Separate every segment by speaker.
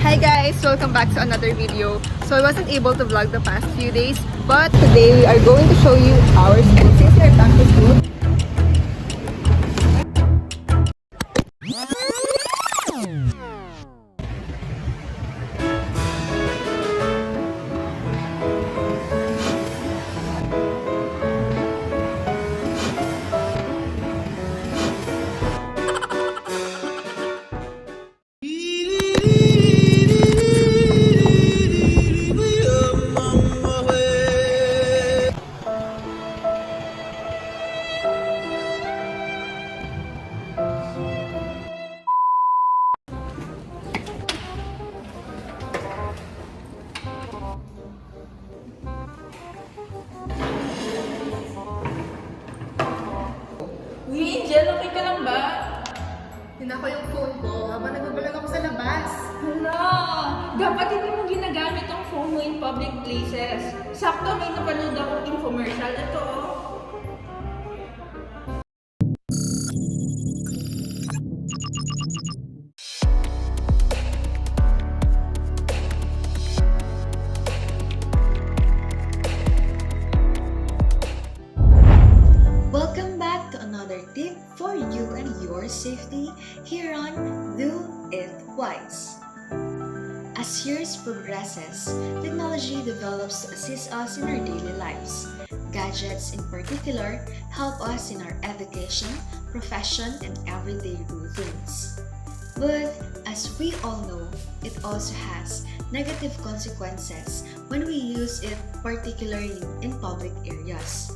Speaker 1: Hi guys! Welcome back to another video. So I wasn't able to vlog the past few days, but today we are going to show you our school since we are back to school.
Speaker 2: Uy, Angel, okay ka lang ba?
Speaker 1: Hina ko yung phone ko habang nagbabalag ako sa labas.
Speaker 2: Hala, dapat hindi mo ginagamit ang phone mo in public places. Sakto, may napanood akong infomercial. Ito, oh.
Speaker 3: Welcome back to another tip for you and your safety here on Do It Wise. As years progresses, technology develops to assist us in our daily lives. Gadgets in particular help us in our education, profession, and everyday routines. But as we all know, it also has negative consequences when we use it, particularly in public areas.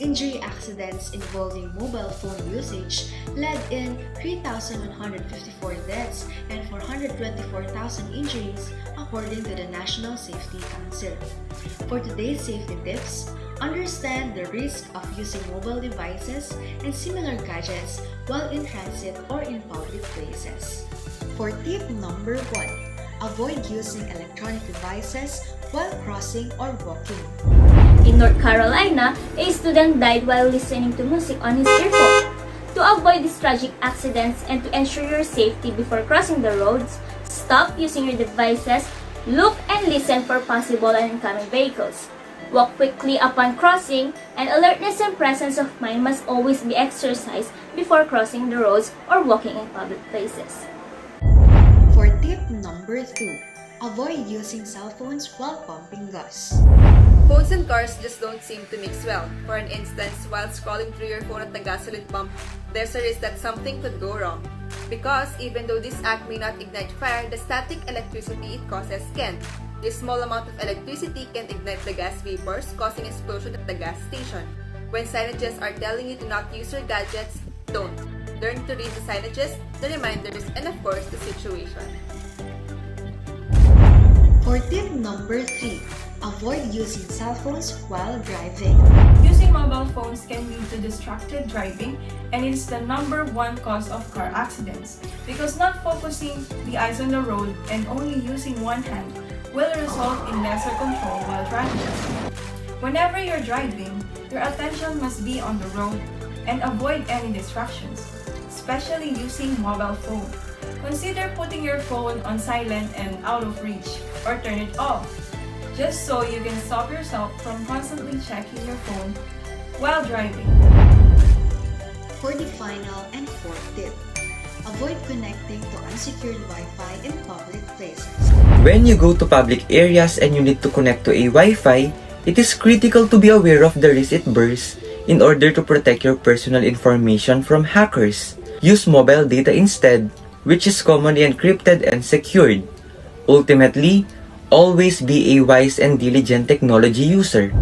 Speaker 3: Injury accidents involving mobile phone usage led in 3,154 deaths and 424,000 injuries according to the National Safety Council. For today's safety tips, understand the risk of using mobile devices and similar gadgets while in transit or in public places. For tip number 1, avoid using electronic devices while crossing or walking.
Speaker 4: In North Carolina, a student died while listening to music on his earphone. To avoid these tragic accidents and to ensure your safety before crossing the roads, stop using your devices, look and listen for possible and incoming vehicles. Walk quickly upon crossing, and alertness and presence of mind must always be exercised before crossing the roads or walking in public places.
Speaker 3: For tip number 2, avoid using cell phones while pumping gas.
Speaker 1: Phones and cars just don't seem to mix well. For an instance, while scrolling through your phone at the gasoline pump, there's a risk that something could go wrong. Because even though this act may not ignite fire, the static electricity it causes can. This small amount of electricity can ignite the gas vapors, causing explosion at the gas station. When signages are telling you to not use your gadgets, don't. Learn to read the signages, the reminders, and of course, the situation.
Speaker 3: For tip number 3, avoid using cell phones while driving.
Speaker 2: Using mobile phones can lead to distracted driving, and it's the number one cause of car accidents. Because not focusing the eyes on the road and only using one hand will result in lesser control while driving. Whenever you're driving, your attention must be on the road and avoid any distractions, especially using mobile phone. Consider putting your phone on silent and out of reach, or turn it off, just so you can stop yourself from constantly checking your phone while driving.
Speaker 3: For the final and fourth tip, avoid connecting to unsecured Wi-Fi in public places.
Speaker 5: When you go to public areas and you need to connect to a Wi-Fi, it is critical to be aware of the risk it bears in order to protect your personal information from hackers. Use mobile data instead, which is commonly encrypted and secured. Ultimately, always be a wise and diligent technology user.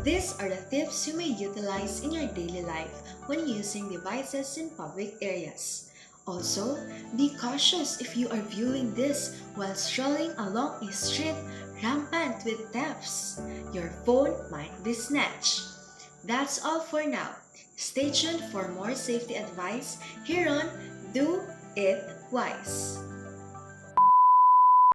Speaker 3: These are the tips you may utilize in your daily life when using devices in public areas. Also, be cautious if you are viewing this while strolling along a street rampant with thefts. Your phone might be snatched. That's all for now. Stay tuned for more safety advice here on Do It Wise.